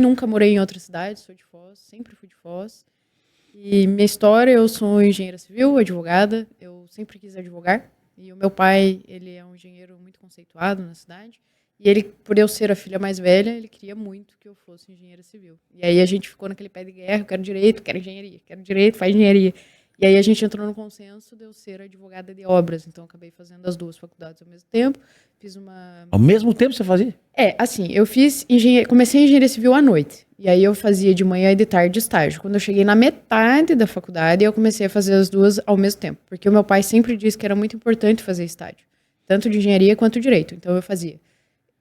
Nunca morei em outra cidade, sou de Foz, sempre fui de Foz. E minha história, eu sou engenheira civil, advogada, eu sempre quis advogar. E o meu pai, ele é um engenheiro muito conceituado na cidade. E ele, por eu ser a filha mais velha, ele queria muito que eu fosse engenheira civil. E aí a gente ficou naquele pé de guerra, eu quero direito, quero engenharia, quero direito, faz engenharia. E aí a gente entrou no consenso de eu ser advogada de obras. Então eu acabei fazendo as duas faculdades ao mesmo tempo. Fiz uma... Ao mesmo tempo você fazia? Assim, eu fiz comecei engenharia civil à noite. E aí eu fazia de manhã e de tarde estágio. Quando eu cheguei na metade da faculdade, eu comecei a fazer as duas ao mesmo tempo. Porque o meu pai sempre disse que era muito importante fazer estágio. Tanto de engenharia quanto de direito. Então eu fazia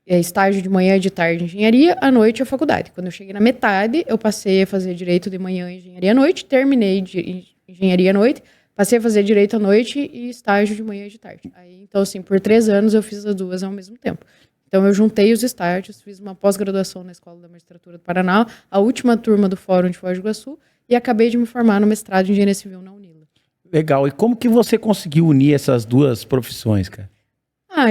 estágio de manhã e de tarde engenharia, à noite a faculdade. Quando eu cheguei na metade, eu passei a fazer direito de manhã e engenharia à noite, terminei de engenharia à noite, passei a fazer direito à noite e estágio de manhã e de tarde. Aí, então, assim, por 3 anos eu fiz as duas ao mesmo tempo. Então, eu juntei os estágios, fiz uma pós-graduação na Escola da Magistratura do Paraná, a última turma do Fórum de Foz do Iguaçu, e acabei de me formar no mestrado em Engenharia Civil na Unila. Legal. E como que você conseguiu unir essas duas profissões, cara?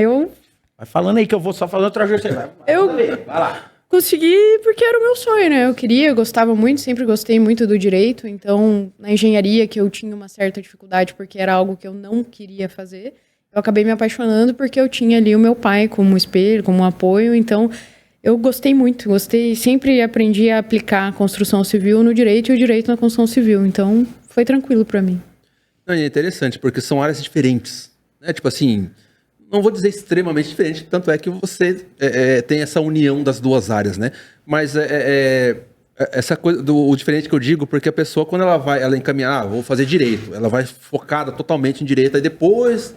Eu... Vai falando aí que eu vou só falando outra coisa. Vai lá. Consegui porque era o meu sonho, né? Eu gostava muito, sempre gostei muito do direito. Então, na engenharia, que eu tinha uma certa dificuldade porque era algo que eu não queria fazer, eu acabei me apaixonando porque eu tinha ali o meu pai como espelho, como apoio. Então, eu gostei muito, sempre aprendi a aplicar a construção civil no direito e o direito na construção civil. Então, foi tranquilo para mim. É interessante, porque são áreas diferentes, né? Tipo assim... Não vou dizer extremamente diferente, tanto é que você tem essa união das duas áreas, né? Mas essa coisa o diferente que eu digo, porque a pessoa, quando ela encaminhar, vou fazer direito, ela vai focada totalmente em direito, aí depois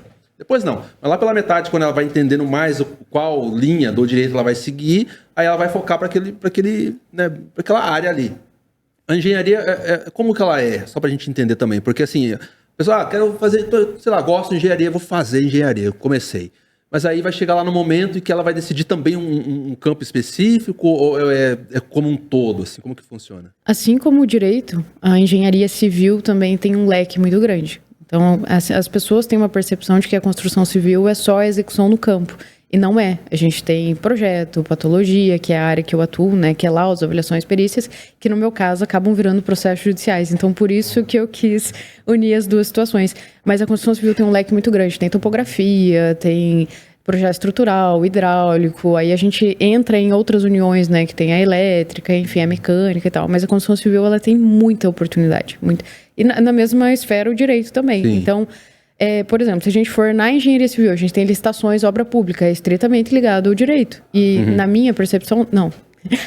não. Mas lá pela metade, quando ela vai entendendo mais qual linha do direito ela vai seguir, aí ela vai focar para aquela área ali. A engenharia, como que ela é? Só para a gente entender também, porque assim... Pessoal, quero fazer, sei lá, gosto de engenharia, vou fazer engenharia, eu comecei. Mas aí vai chegar lá no momento em que ela vai decidir também um campo específico ou é como um todo, assim, como que funciona? Assim como o direito, a engenharia civil também tem um leque muito grande. Então, as pessoas têm uma percepção de que a construção civil é só a execução no campo. E não é. A gente tem projeto, patologia, que é a área que eu atuo, né, que é laudos, avaliações, perícias, que no meu caso acabam virando processos judiciais. Então, por isso que eu quis unir as duas situações. Mas a construção civil tem um leque muito grande. Tem topografia, tem projeto estrutural, hidráulico, aí a gente entra em outras uniões, né, que tem a elétrica, enfim, a mecânica e tal. Mas a construção civil, ela tem muita oportunidade. Muita. E na mesma esfera, o direito também. Sim. Então... por exemplo, se a gente for na engenharia civil, a gente tem licitações, obra pública, é estritamente ligado ao direito. E na minha percepção, não.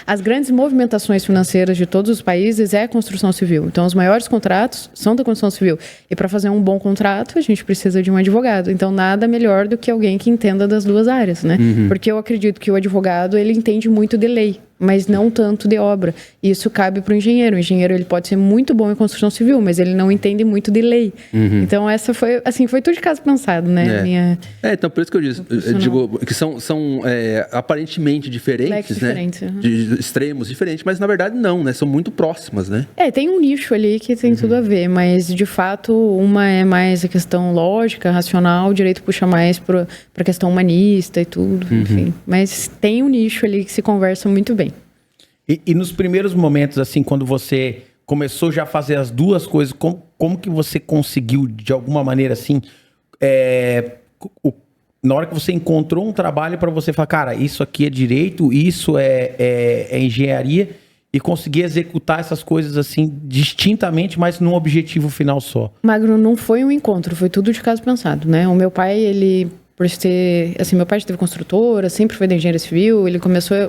As grandes movimentações financeiras de todos os países é a construção civil. Então, os maiores contratos são da construção civil. E para fazer um bom contrato, a gente precisa de um advogado. Então, nada melhor do que alguém que entenda das duas áreas, né? Porque eu acredito que o advogado, ele entende muito de lei, mas não tanto de obra. E isso cabe para o engenheiro. O engenheiro, ele pode ser muito bom em construção civil, mas ele não entende muito de lei. Então, essa foi tudo de caso pensado, né? Então, por isso que eu digo que são aparentemente diferentes, né? De extremos diferentes, mas na verdade não, né? São muito próximas, né? Tem um nicho ali que tem tudo a ver, mas de fato uma é mais a questão lógica, racional, o direito puxa mais para a questão humanista e tudo, enfim. Mas tem um nicho ali que se conversa muito bem. E nos primeiros momentos, assim, quando você começou já a fazer as duas coisas, como que você conseguiu, de alguma maneira, assim, na hora que você encontrou um trabalho para você falar, cara, isso aqui é direito, isso é engenharia, e conseguir executar essas coisas assim distintamente, mas num objetivo final só? Magno, não foi um encontro, foi tudo de caso pensado, né? O meu pai, ele, por ser, assim, meu pai já teve construtora, sempre foi da engenharia civil,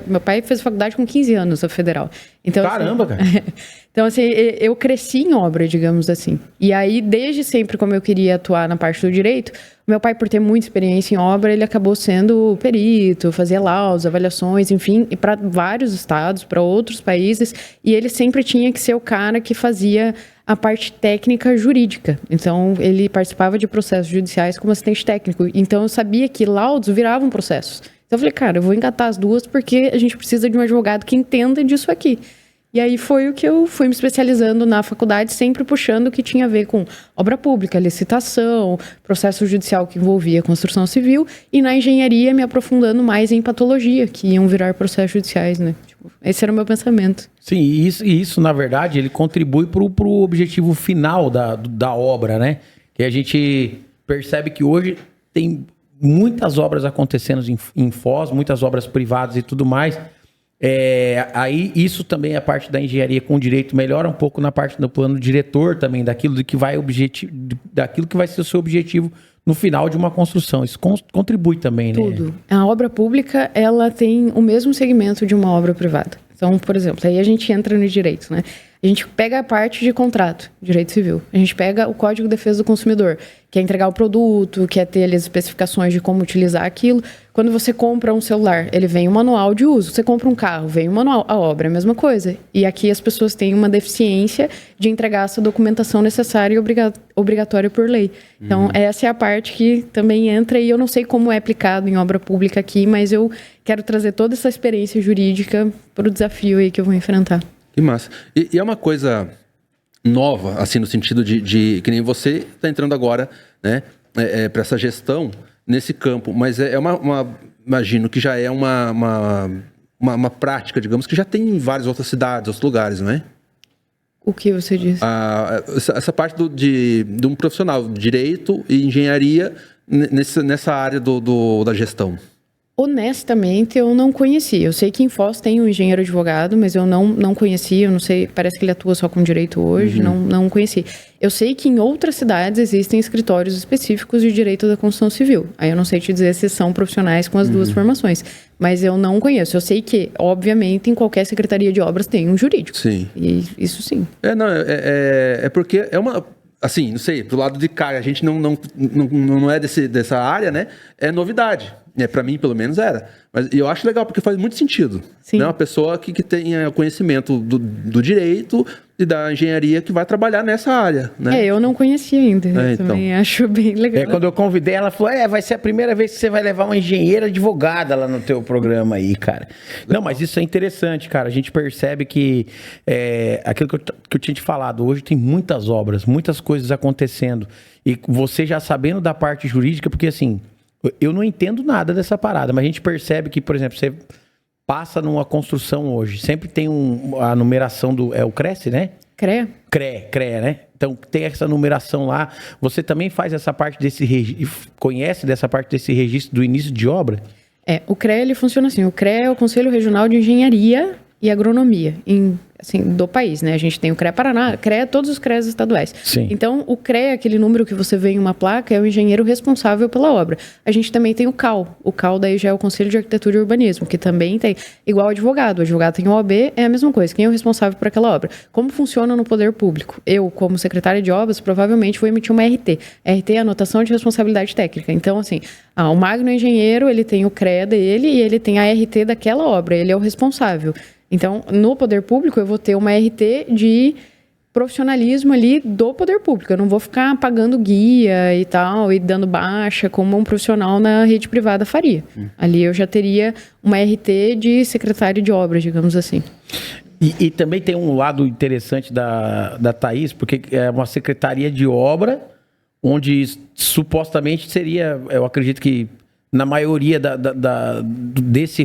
meu pai fez faculdade com 15 anos, a federal. Então, caramba, assim, cara! Então, assim, eu cresci em obra, digamos assim. E aí, desde sempre, como eu queria atuar na parte do direito, meu pai, por ter muita experiência em obra, ele acabou sendo perito, fazia laudos, avaliações, enfim, e para vários estados, para outros países, e ele sempre tinha que ser o cara que fazia a parte técnica jurídica. Então, ele participava de processos judiciais como assistente técnico. Então, eu sabia que laudos viravam processos. Então, eu falei, cara, eu vou engatar as duas porque a gente precisa de um advogado que entenda disso aqui. E aí foi o que eu fui me especializando na faculdade, sempre puxando o que tinha a ver com obra pública, licitação, processo judicial que envolvia construção civil, e na engenharia me aprofundando mais em patologia, que iam virar processos judiciais, né? Tipo, esse era o meu pensamento. Sim, e isso, na verdade, ele contribui pro objetivo final da obra, né? Que a gente percebe que hoje tem muitas obras acontecendo em Foz, muitas obras privadas e tudo mais. Aí isso também é parte da engenharia com direito, melhora um pouco na parte do plano diretor também, daquilo que vai ser o seu objetivo no final de uma construção. Isso contribui também, né? Tudo. A obra pública, ela tem o mesmo segmento de uma obra privada. Então, por exemplo, aí a gente entra no direito, né? A gente pega a parte de contrato, direito civil. A gente pega o Código de Defesa do Consumidor, que é entregar o produto, que é ter ali as especificações de como utilizar aquilo. Quando você compra um celular, ele vem um manual de uso. Você compra um carro, vem um manual. A obra é a mesma coisa. E aqui as pessoas têm uma deficiência de entregar essa documentação necessária e obrigatória por lei. Então, essa é a parte que também entra, e eu não sei como é aplicado em obra pública aqui, mas eu quero trazer toda essa experiência jurídica para o desafio aí que eu vou enfrentar. Que massa. E é uma coisa nova, assim, no sentido de que nem você está entrando agora, né, para essa gestão nesse campo, mas imagino que já é uma prática, digamos, que já tem em várias outras cidades, outros lugares, não é? O que você disse? Essa parte de um profissional, direito e engenharia nessa área da gestão. Honestamente, eu não conhecia. Eu sei que em Foz tem um engenheiro advogado, mas eu não conhecia. Eu não sei, parece que ele atua só com direito hoje. Não conheci. Eu sei que em outras cidades existem escritórios específicos de direito da construção civil. Aí eu não sei te dizer se são profissionais com as duas formações. Mas eu não conheço. Eu sei que, obviamente, em qualquer secretaria de obras tem um jurídico. Sim. E isso sim. É porque é uma... Assim, não sei, do lado de cá, a gente não é dessa área, né? É novidade. Para mim, pelo menos, era. Mas eu acho legal, porque faz muito sentido. Sim. Né? Uma pessoa que tenha conhecimento do direito e da engenharia que vai trabalhar nessa área. Né? Eu não conhecia ainda. Então. Também acho bem legal. Quando eu convidei, ela falou, vai ser a primeira vez que você vai levar uma engenheira advogada lá no teu programa aí, cara. Não, mas isso é interessante, cara. A gente percebe que aquilo que eu tinha te falado, hoje tem muitas obras, muitas coisas acontecendo. E você já sabendo da parte jurídica, porque assim... Eu não entendo nada dessa parada, mas a gente percebe que, por exemplo, você passa numa construção hoje, sempre tem a numeração o Cresce, né? CREA, né? Então tem essa numeração lá. Você também faz essa parte conhece dessa parte desse registro do início de obra? O CREA ele funciona assim. O CREA é o Conselho Regional de Engenharia e Agronomia do país, né? A gente tem o CREA Paraná, todos os CREAs estaduais. Sim. Então, o CREA, aquele número que você vê em uma placa, é o engenheiro responsável pela obra. A gente também tem o CAL. O CAL daí já é o Conselho de Arquitetura e Urbanismo, que também tem, igual o advogado. O advogado tem o OAB, é a mesma coisa. Quem é o responsável por aquela obra? Como funciona no poder público? Eu, como secretária de obras, provavelmente vou emitir uma RT. RT é a anotação de responsabilidade técnica. Então, assim, o Magno engenheiro, ele tem o CREA dele e ele tem a RT daquela obra. Ele é o responsável. Então, no poder público, eu vou ter uma RT de profissionalismo ali do poder público. Eu não vou ficar pagando guia e tal, e dando baixa, como um profissional na rede privada faria. Ali eu já teria uma RT de secretário de obras, digamos assim. E também tem um lado interessante da Thaís, porque é uma secretaria de obra, onde supostamente seria, eu acredito que na maioria desse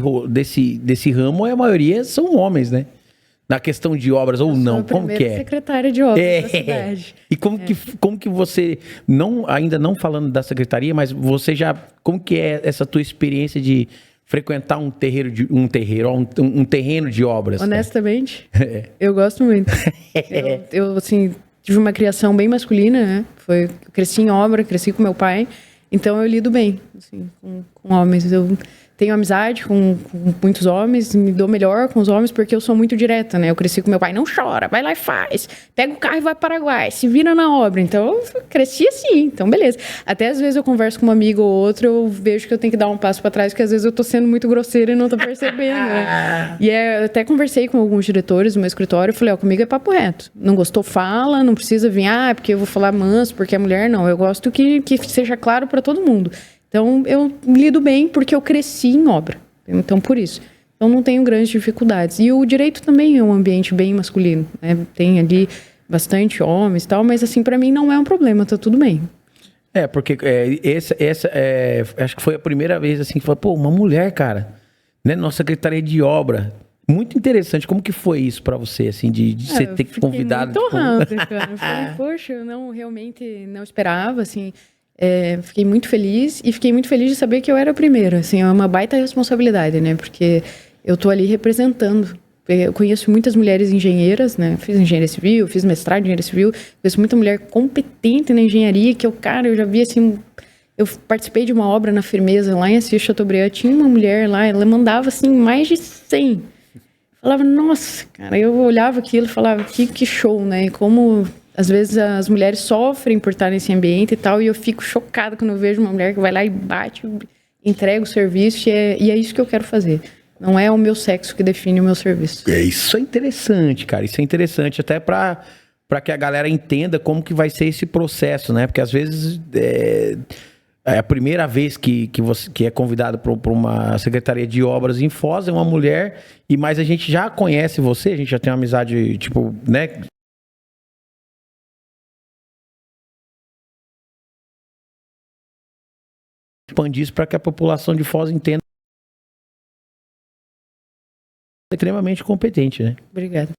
ramo, a maioria são homens, né? Na questão de obras ou não, como que é? Secretária de obras da cidade. E como que você, ainda não falando da secretaria, mas você já, como que é essa tua experiência de frequentar um terreno de obras? Honestamente, eu gosto muito. Eu assim, tive uma criação bem masculina, né? Eu cresci em obra, cresci com meu pai. Então, eu lido bem, assim, com homens. Eu tenho amizade com muitos homens, me dou melhor com os homens porque eu sou muito direta, né? Eu cresci com meu pai, não chora, vai lá e faz. Pega o carro e vai para o Paraguai, se vira na obra. Então, eu cresci assim, então beleza. Até às vezes eu converso com um amigo ou outro, eu vejo que eu tenho que dar um passo para trás, porque às vezes eu tô sendo muito grosseira e não tô percebendo, né? E eu até conversei com alguns diretores do meu escritório, eu falei, comigo é papo reto. Não gostou, fala, não precisa vir, porque eu vou falar manso, porque é mulher, não. Eu gosto que seja claro para todo mundo. Então, eu lido bem porque eu cresci em obra. Então, por isso. Então não tenho grandes dificuldades. E o direito também é um ambiente bem masculino, né? Tem ali bastante homens e tal, mas assim, para mim não é um problema, tá tudo bem. Porque acho que foi a primeira vez assim que falou, pô, uma mulher, cara, né? Nossa secretaria de obra. Muito interessante. Como que foi isso pra você, assim, de você ter que convidado? Muito honrada, cara. Eu falei, poxa, eu realmente não esperava, assim. Fiquei muito feliz e fiquei muito feliz de saber que eu era a primeira, assim, é uma baita responsabilidade, né? Porque eu tô ali representando. Eu conheço muitas mulheres engenheiras, né? Fiz engenharia civil, fiz mestrado em engenharia civil, conheço muita mulher competente na engenharia que eu já vi, assim, eu participei de uma obra na Firmeza lá em Assis Chateaubriand, tinha uma mulher lá, ela mandava, assim, mais de 100. Falava, nossa, cara, eu olhava aquilo e falava, que show, né? E como, às vezes, as mulheres sofrem por estar nesse ambiente e tal, e eu fico chocada quando eu vejo uma mulher que vai lá e bate, entrega o serviço, e é isso que eu quero fazer. Não é o meu sexo que define o meu serviço. Isso é interessante, cara, isso é interessante, até pra que a galera entenda como que vai ser esse processo, né? Porque, às vezes, é a primeira vez que é convidado para uma secretaria de obras em Foz, é uma mulher, mas a gente já conhece você, a gente já tem uma amizade, tipo, né? Expandir isso para que a população de Foz entenda. Extremamente competente, né? Obrigada.